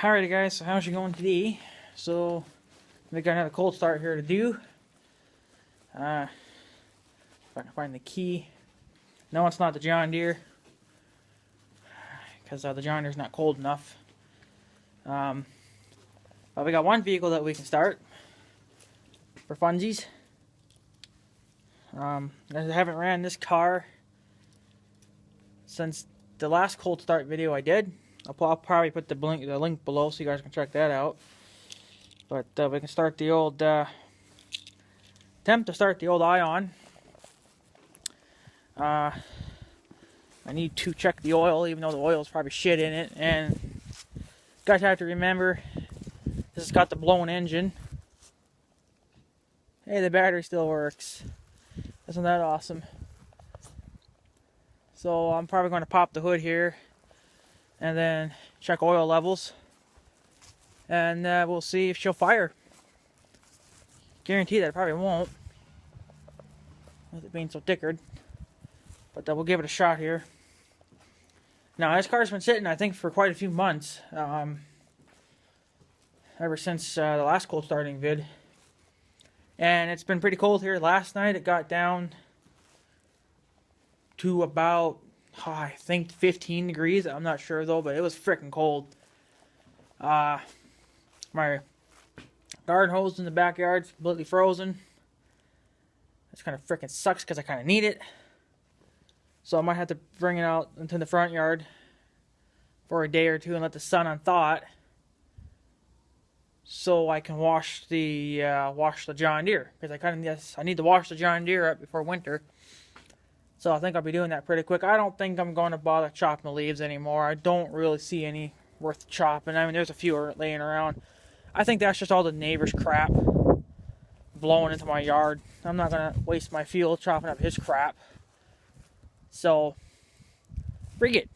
Alrighty guys, so how's it going today? So, we got another cold start here to do. If I can find the key. No, it's not the John Deere. Because the John Deere's not cold enough. But we got one vehicle that we can start. For funsies. I haven't ran this car since the last cold start video I did. I'll probably put the link below so you guys can check that out. But we can start the old attempt to start the old Ion. I need to check the oil, even though the oil is probably shit in it. And you guys have to remember, this has got the blown engine. Hey, the battery still works. Isn't that awesome? So I'm probably going to pop the hood here and then check oil levels, and we'll see if she'll fire. Guarantee that it probably won't, with it being so dickered, but we'll give it a shot here. Now this car's been sitting, I think, for quite a few months, ever since the last cold starting vid, and it's been pretty cold here. Last night it got down to about, I think 15 degrees. I'm not sure though, but it was freaking cold. My garden hose in the backyard's completely frozen. This kind of freaking sucks because I kind of need it. So I might have to bring it out into the front yard for a day or two and let the sun unthaw it, so I can wash the John Deere, because I need to wash the John Deere up before winter. So I think I'll be doing that pretty quick. I don't think I'm going to bother chopping the leaves anymore. I don't really see any worth chopping. I mean, there's a few laying around. I think that's just all the neighbor's crap blowing into my yard. I'm not going to waste my fuel chopping up his crap. So, bring it.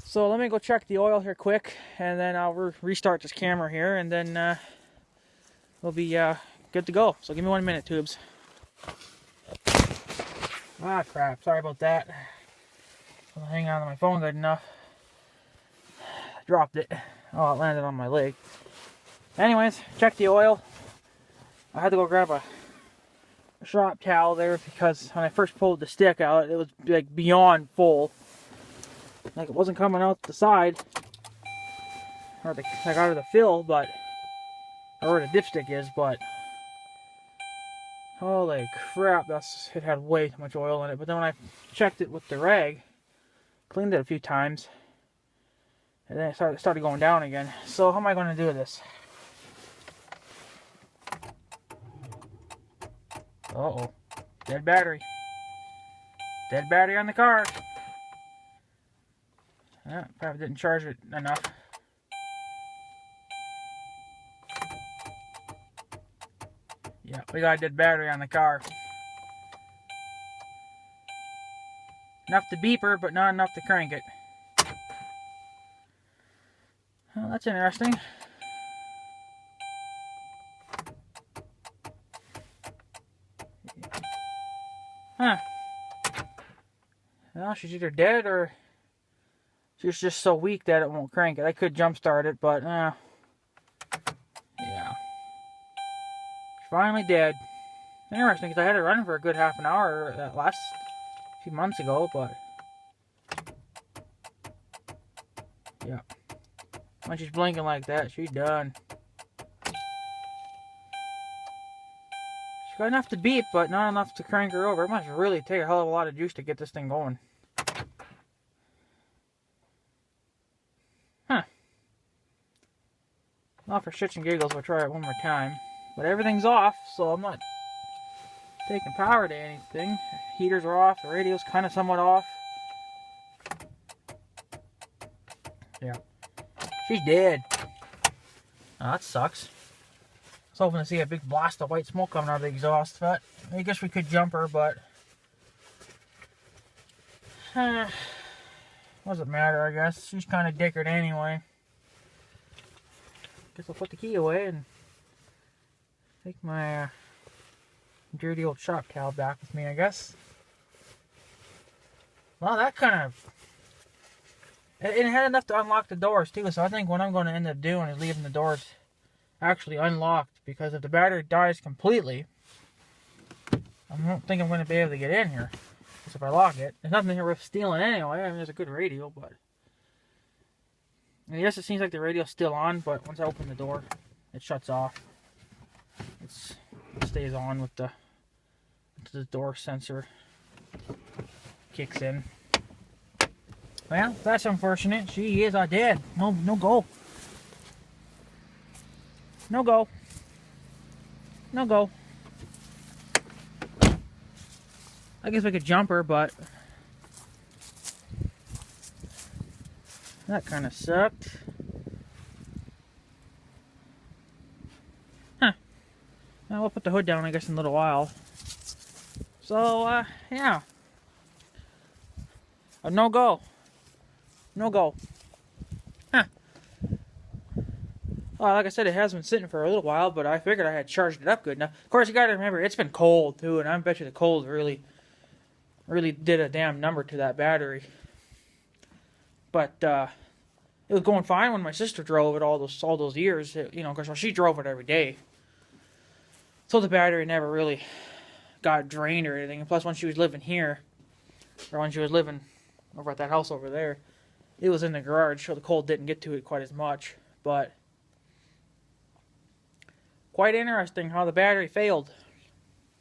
So let me go check the oil here quick, and then I'll restart this camera here, and then we'll be good to go. So give me 1 minute, tubes. Ah, crap. Sorry about that. I'll hang on to my phone good enough. I dropped it. Oh, it landed on my leg. Anyways, check the oil. I had to go grab a shop towel there, because when I first pulled the stick out, it was like beyond full. Like it wasn't coming out the side, or like out of the fill, but, or where the dipstick is, but holy crap, it had way too much oil in it. But then when I checked it with the rag, cleaned it a few times, and then it started going down again. So how am I going to do this? Uh-oh. Dead battery. Dead battery on the car. Probably didn't charge it enough. Yeah, we got a dead battery on the car. Enough to beep her, but not enough to crank it. Well, that's interesting. Huh. Well, she's either dead or she's just so weak that it won't crank it. I could jump start it, but yeah. She's finally dead. Interesting, because I had it running for a good half an hour last few months ago, but yeah. When she's blinking like that, she's done. She's got enough to beep, but not enough to crank her over. It must really take a hell of a lot of juice to get this thing going. Huh. Well, for shits and giggles, we'll try it one more time. But everything's off, so I'm not taking power to anything. Heaters are off, the radio's kind of somewhat off. Yeah. She's dead. Oh, that sucks. I was hoping to see a big blast of white smoke coming out of the exhaust, but I guess we could jump her, but doesn't matter, I guess. She's kind of dickered anyway. Guess I'll put the key away and take my dirty old shop towel back with me, I guess. Well, that kind of And it had enough to unlock the doors too, so I think what I'm going to end up doing is leaving the doors actually unlocked, because if the battery dies completely, I don't think I'm going to be able to get in here. Because if I lock it, there's nothing here worth stealing anyway. I mean, there's a good radio, but... And yes, it seems like the radio's still on, but once I open the door, it shuts off. It stays on with the door sensor kicks in. Well, that's unfortunate. She is dead. No go. No go. No go. I guess we could jump her, but that kind of sucked. Huh. Well, we'll put the hood down, I guess, in a little while. So, yeah. No go. No go. Huh. Well, like I said, it has been sitting for a little while, but I figured I had charged it up good enough. Of course, you gotta remember, it's been cold, too, and I bet you the cold really did a damn number to that battery. But, it was going fine when my sister drove it all those years, you know, because she drove it every day. So the battery never really got drained or anything. And plus, when she was living here, or when she was living over at that house over there, it was in the garage, so the cold didn't get to it quite as much. But quite interesting how the battery failed.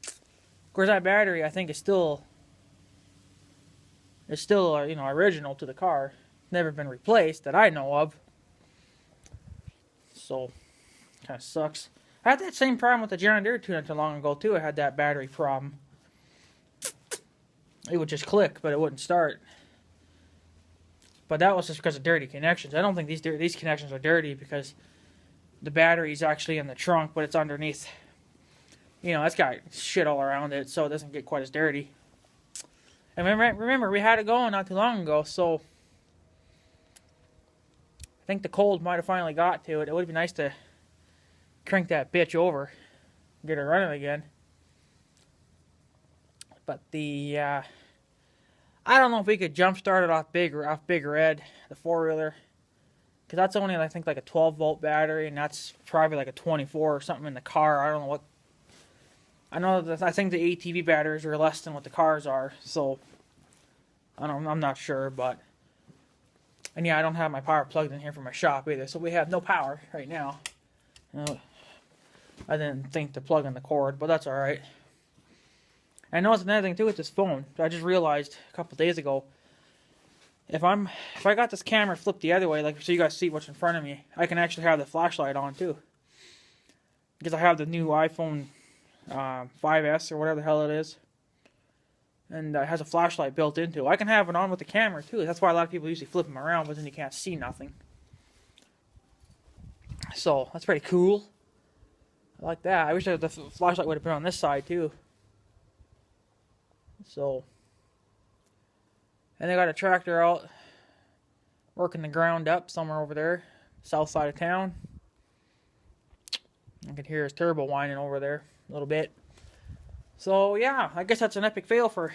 Of course, that battery, I think, is still you know, original to the car. Never been replaced that I know of. So, kind of sucks. I had that same problem with the John Deere too not too long ago too. I had that battery problem. It would just click, but it wouldn't start. But that was just because of dirty connections. I don't think these connections are dirty, because the battery is actually in the trunk, but it's underneath. You know, it's got shit all around it, so it doesn't get quite as dirty. And remember, we had it going not too long ago, so I think the cold might have finally got to it. It would be nice to crank that bitch over, get her running again. But I don't know if we could jump start it off Big Red, the 4-wheeler, because that's only, I think, like a 12-volt battery, and that's probably like a 24 or something in the car. I don't know what. I think the ATV batteries are less than what the cars are, so I'm not sure, but. And yeah, I don't have my power plugged in here for my shop either, so we have no power right now. I didn't think to plug in the cord, but that's alright. I know it's another thing too with this phone. I just realized a couple days ago, if I got this camera flipped the other way, like so you guys see what's in front of me, I can actually have the flashlight on too. Because I have the new iPhone 5S or whatever the hell it is. And it has a flashlight built into it. I can have it on with the camera too. That's why a lot of people usually flip them around, but then you can't see nothing. So, that's pretty cool. I like that. I wish the flashlight would have been on this side too. So, and they got a tractor out working the ground up somewhere over there, south side of town. I can hear his turbo whining over there a little bit. So yeah, I guess that's an epic fail for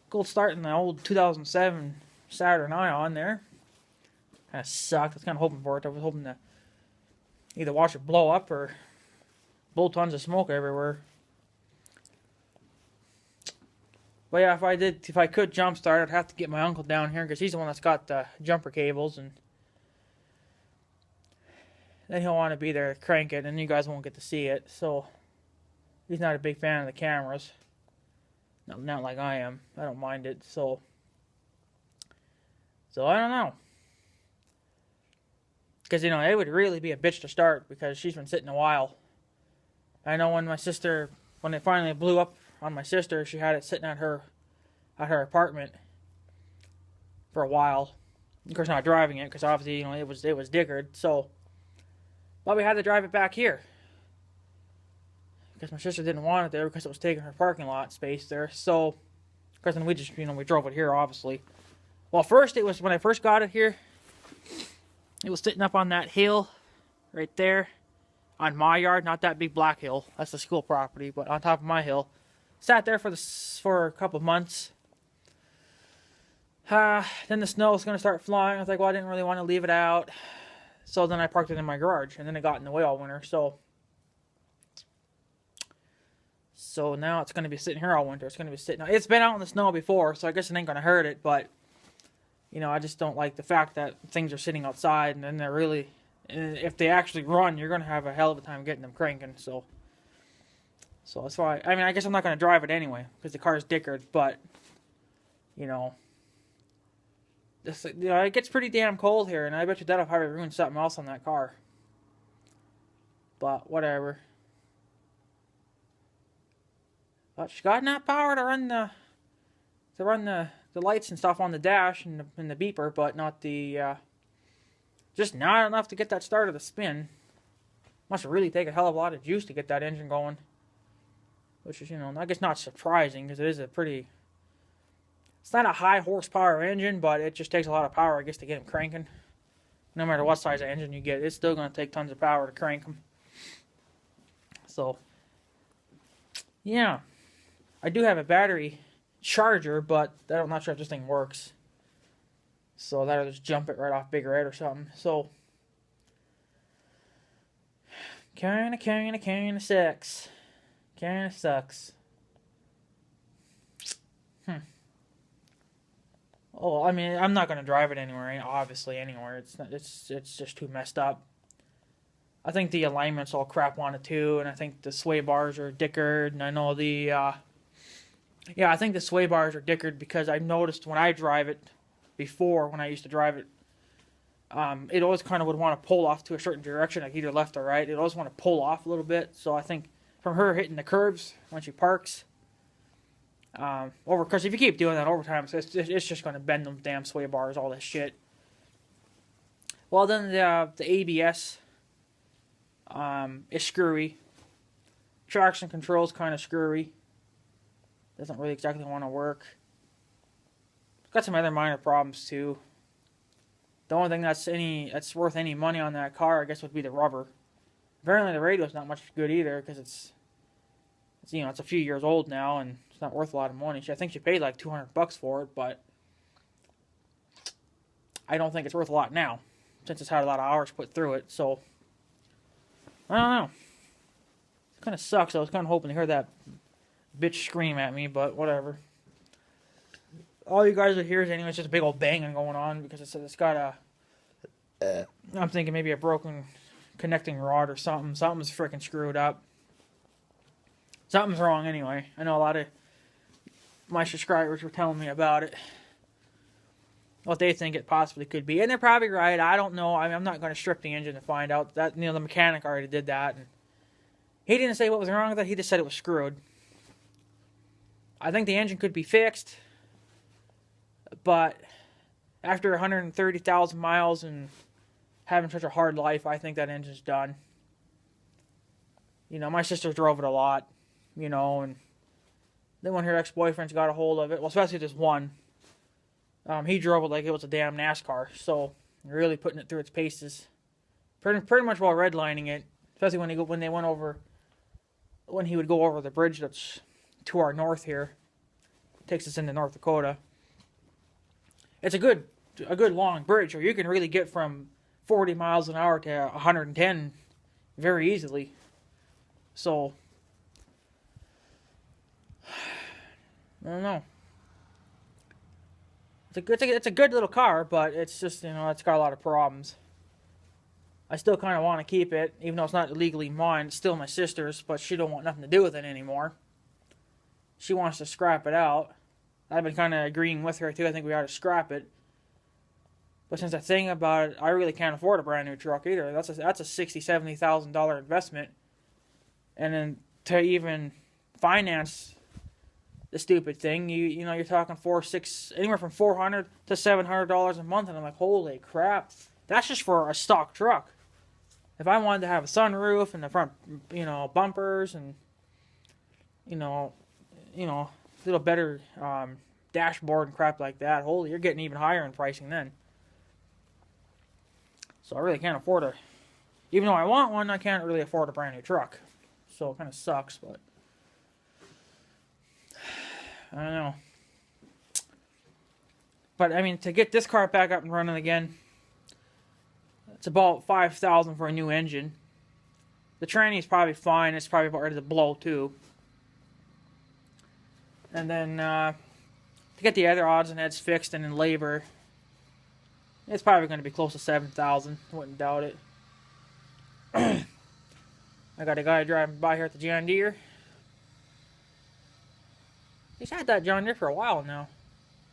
gold starting the old 2007 Saturn Ion there. Kind of sucked. I was kind of hoping for it. I was hoping to either watch it blow up or blow tons of smoke everywhere. But yeah, if I could jump start, I'd have to get my uncle down here, because he's the one that's got the jumper cables, and then he'll want to be there to crank it, and you guys won't get to see it. So he's not a big fan of the cameras. Not like I am. I don't mind it. So I don't know. Because, you know, it would really be a bitch to start, because she's been sitting a while. I know when it finally blew up on my sister, she had it sitting at her apartment for a while. Of course, not driving it, because obviously, you know, it was diggered. So, but we had to drive it back here, because my sister didn't want it there because it was taking her parking lot space there. So, of course, then we just, you know, we drove it here, obviously. Well, first, it was, when I first got it here, it was sitting up on that hill right there on my yard, not that big black hill. That's the school property, but on top of my hill. Sat there for a couple of months. Then the snow was going to start flying. I was like, well, I didn't really want to leave it out. So then I parked it in my garage, and then it got in the way all winter. So now it's going to be sitting here all winter. It's going to be sitting. It's been out in the snow before, so I guess it ain't going to hurt it. But you know, I just don't like the fact that things are sitting outside, and then they're really, if they actually run, you're going to have a hell of a time getting them cranking. So that's why. I mean, I guess I'm not going to drive it anyway because the car's dickered. But you know, it gets pretty damn cold here, and I bet you that'll probably ruin something else on that car. But whatever. But she got enough power to run the lights and stuff on the dash and the beeper, but not the just not enough to get that started to spin. Must really take a hell of a lot of juice to get that engine going. Which is, you know, I guess not surprising because it is a pretty. It's not a high horsepower engine, but it just takes a lot of power, I guess, to get them cranking. No matter what size of engine you get, it's still going to take tons of power to crank them. So, yeah. I do have a battery charger, but I'm not sure if this thing works. So that'll just jump it right off Big Red or something. So, kinda sucks. Kinda sucks. Oh, I mean, I'm not gonna drive it anywhere. Obviously, anywhere. It's just too messed up. I think the alignment's all crap on it too, and I think the sway bars are dickered. And I know I think the sway bars are dickered because I noticed when I drive it before, when I used to drive it, it always kind of would want to pull off to a certain direction, like either left or right. It always want to pull off a little bit. So I think from her hitting the curves when she parks, because if you keep doing that over time, it's just going to bend them damn sway bars, all this shit. Well, then the ABS is screwy. Traction control's kind of screwy. Doesn't really exactly want to work. Got some other minor problems too. The only thing that's worth any money on that car, I guess, would be the rubber. Apparently, the radio's not much good either because it's a few years old now and it's not worth a lot of money. I think she paid like $200 for it, but I don't think it's worth a lot now since it's had a lot of hours put through it. So I don't know. It kind of sucks. I was kind of hoping to hear that bitch scream at me, but whatever. All you guys would hear is anyway, it's just a big old banging going on because it's got I'm thinking maybe a broken connecting rod or something. Something's freaking screwed up. Something's wrong anyway. I know a lot of my subscribers were telling me about it. What they think it possibly could be. And they're probably right. I don't know. I'm not going to strip the engine to find out. That, the mechanic already did that. And he didn't say what was wrong with it. He just said it was screwed. I think the engine could be fixed. But after 130,000 miles and having such a hard life, I think that engine's done. My sister drove it a lot, and then when her ex-boyfriends got a hold of it, well, especially this one, he drove it like it was a damn NASCAR, so really putting it through its paces. Pretty much while redlining it, especially when he would go over the bridge that's to our north here, takes us into North Dakota. It's a good long bridge, where you can really get from 40 miles an hour to 110 very easily. So, I don't know. It's a good little car, but it's just, it's got a lot of problems. I still kind of want to keep it, even though it's not legally mine. It's still my sister's, but she don't want nothing to do with it anymore. She wants to scrap it out. I've been kind of agreeing with her, too. I think we ought to scrap it. But since I think about it, I really can't afford a brand new truck either. That's a $60,000, $70,000 investment. And then to even finance the stupid thing, you're talking anywhere from $400 to $700 a month. And I'm like, holy crap. That's just for a stock truck. If I wanted to have a sunroof and the front, bumpers and, little better dashboard and crap like that, holy, you're getting even higher in pricing then. So I really can't afford even though I want one, I can't really afford a brand new truck. So it kind of sucks, but I don't know. But I mean, to get this car back up and running again, it's about $5,000 for a new engine. The tranny's probably fine. It's probably about ready to blow too. And then to get the other odds and ends fixed and in labor, it's probably going to be close to $7,000. Wouldn't doubt it. I got a guy driving by here at the John Deere. He's had that John Deere for a while now.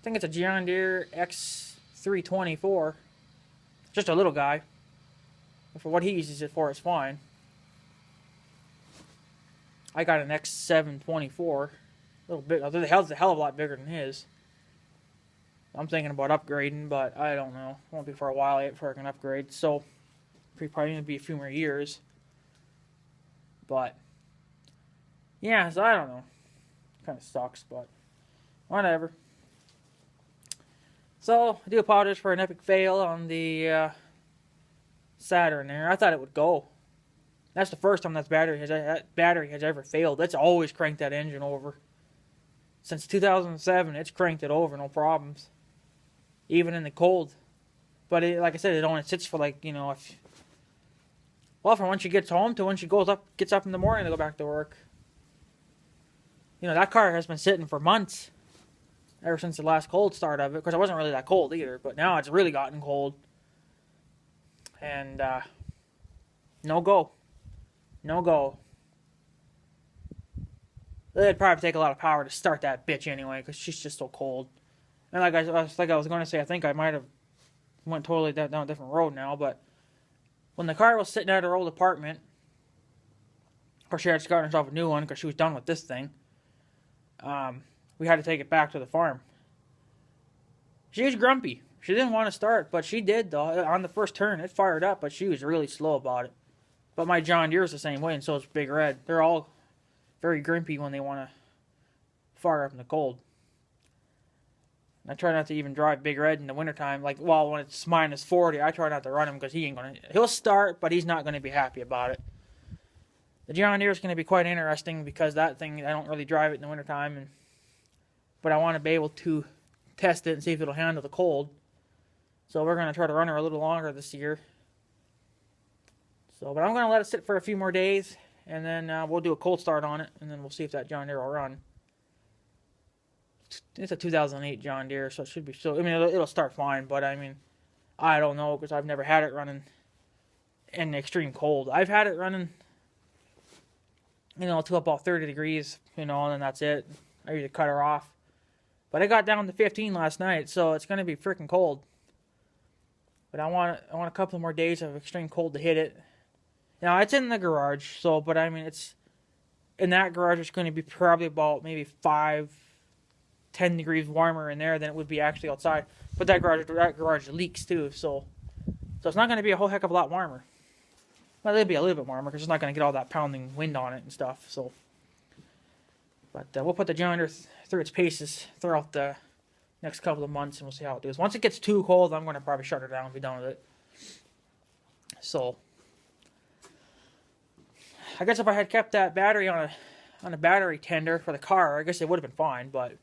I think it's a John Deere X324. Just a little guy. But for what he uses it for, it's fine. I got an X724. A little bit. The hell's a hell of a lot bigger than his. I'm thinking about upgrading, but I don't know. Won't be for a while yet before I can upgrade. So, probably going to be a few more years. But, yeah, so I don't know. Kind of sucks, but whatever. So, I do apologize for an epic fail on the Saturn there. I thought it would go. That's the first time that battery has ever failed. It's always cranked that engine over. Since 2007, it's cranked it over, no problems. Even in the cold. But like I said, it only sits for like, from when she gets home to when she gets up in the morning to go back to work. That car has been sitting for months. Ever since the last cold start of it. Because it wasn't really that cold either. But now it's really gotten cold. And, no go. No go. It'd probably take a lot of power to start that bitch anyway. Because she's just so cold. And like I was going to say, I think I might have went totally down a different road now. But when the car was sitting at her old apartment. Of course, she had gotten herself a new one because she was done with this thing. We had to take it back to the farm. She was grumpy. She didn't want to start, but she did, though. On the first turn, it fired up, but she was really slow about it. But my John Deere's the same way, and so is Big Red. They're all very grumpy when they want to fire up in the cold. And I try not to even drive Big Red in the wintertime. When it's minus 40, I try not to run him because he'll start, but he's not going to be happy about it. The John Deere is going to be quite interesting because that thing, I don't really drive it in the wintertime. But I want to be able to test it and see if it'll handle the cold. So we're going to try to run her a little longer this year. But I'm going to let it sit for a few more days. And then we'll do a cold start on it. And then we'll see if that John Deere will run. It's a 2008 John Deere, so it should be still. It'll start fine. But I don't know because I've never had it running in the extreme cold. I've had it running to about 30 degrees, and then that's it. I usually cut her off. But I got down to 15 last night, so it's going to be freaking cold. But I want a couple more days of extreme cold to hit it. Now, it's in the garage, but it's in that garage, it's going to be probably about maybe 5-10 degrees warmer in there than it would be actually outside. But that garage leaks too, so it's not going to be a whole heck of a lot warmer. Well, it'll be a little bit warmer because it's not going to get all that pounding wind on it and stuff. But we'll put the John Deere through its paces throughout the next couple of months, and we'll see how it does. Once it gets too cold, I'm going to probably shut her down and be done with it. So, I guess if I had kept that battery on a battery tender for the car, I guess it would have been fine. But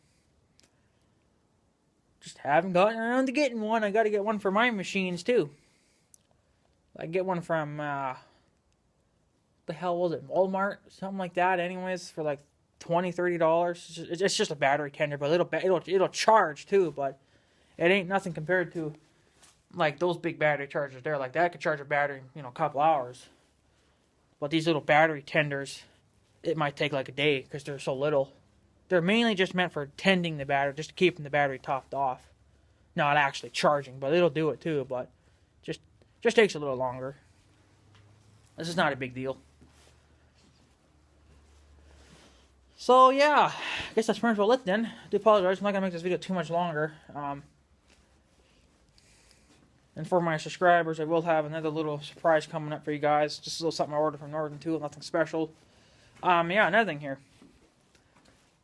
just haven't gotten around to getting one. I got to get one for my machines too. I get one from the hell was it, Walmart, something like that. Anyways, for like $20-$30. It's just a battery tender, but it'll charge too. But it ain't nothing compared to like those big battery chargers there. Like that could charge a battery in a couple hours. But these little battery tenders, it might take like a day because they're so little. They're mainly just meant for tending the battery, just keeping the battery topped off, not actually charging. But it'll do it too. But just takes a little longer. This is not a big deal. So yeah, I guess that's pretty much it then. I do apologize. I'm not going to make this video too much longer. And for my subscribers, I will have another little surprise coming up for you guys. Just a little something I ordered from Northern Tool, nothing special. Yeah, another thing here.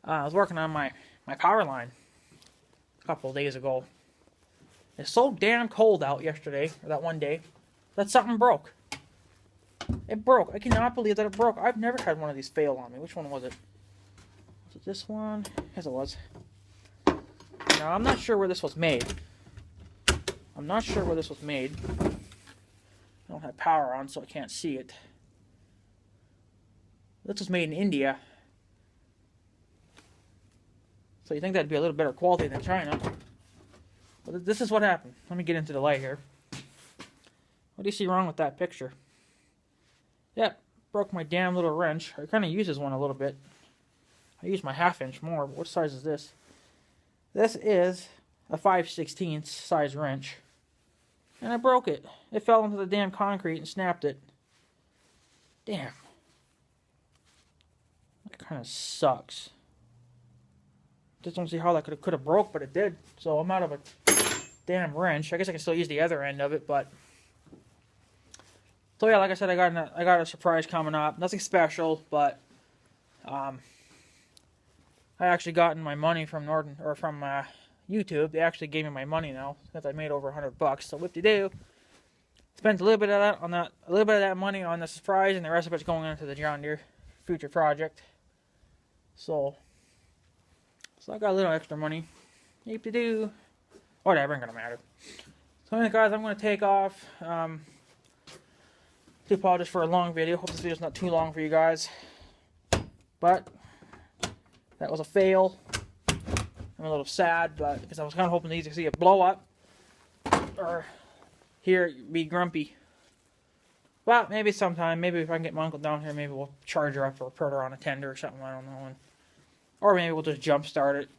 I was working on my power line a couple of days ago. It's so damn cold out yesterday, or that one day, that something broke. It broke. I cannot believe that it broke. I've never had one of these fail on me. Which one was it? Was it this one? Yes, it was. Now, I'm not sure where this was made. I'm not sure where this was made. I don't have power on, so I can't see it. This was made in India. So you think that'd be a little better quality than China. But this is what happened. Let me get into the light here. What do you see wrong with that picture? Yep, broke my damn little wrench. I kind of use this one a little bit. I use my 1/2 inch more. But what size is this? This is a 5/16 size wrench. And I broke it. It fell into the damn concrete and snapped it. Damn. That kind of sucks. Just don't see how that could have broke, but it did. So I'm out of a damn wrench. I guess I can still use the other end of it, but... So yeah, like I said, I got a surprise coming up. Nothing special, but... I actually gotten my money from YouTube. They actually gave me my money now since I made over $100. So whoop-de-doo. Spent a little bit of that on that, a little bit of that money on the surprise, and the rest of it's going into the John Deere future project. So I got a little extra money. Whoop-de-doo. Whatever, ain't gonna matter. So anyway, guys, I'm gonna take off. Do apologize for a long video. Hope this video's not too long for you guys. But that was a fail. I'm a little sad, but because I was kind of hoping to see it blow up or hear it be grumpy. But maybe sometime, maybe if I can get my uncle down here, maybe we'll charge her up or put her on a tender or something. I don't know, or maybe we'll just jump start it.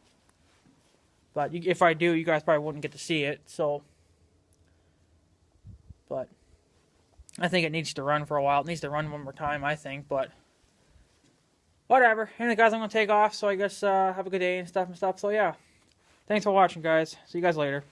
But if I do, you guys probably wouldn't get to see it. So, but I think it needs to run for a while. It needs to run one more time, I think, but whatever. Anyway, guys, I'm going to take off, so I guess have a good day and stuff. So, yeah. Thanks for watching, guys. See you guys later.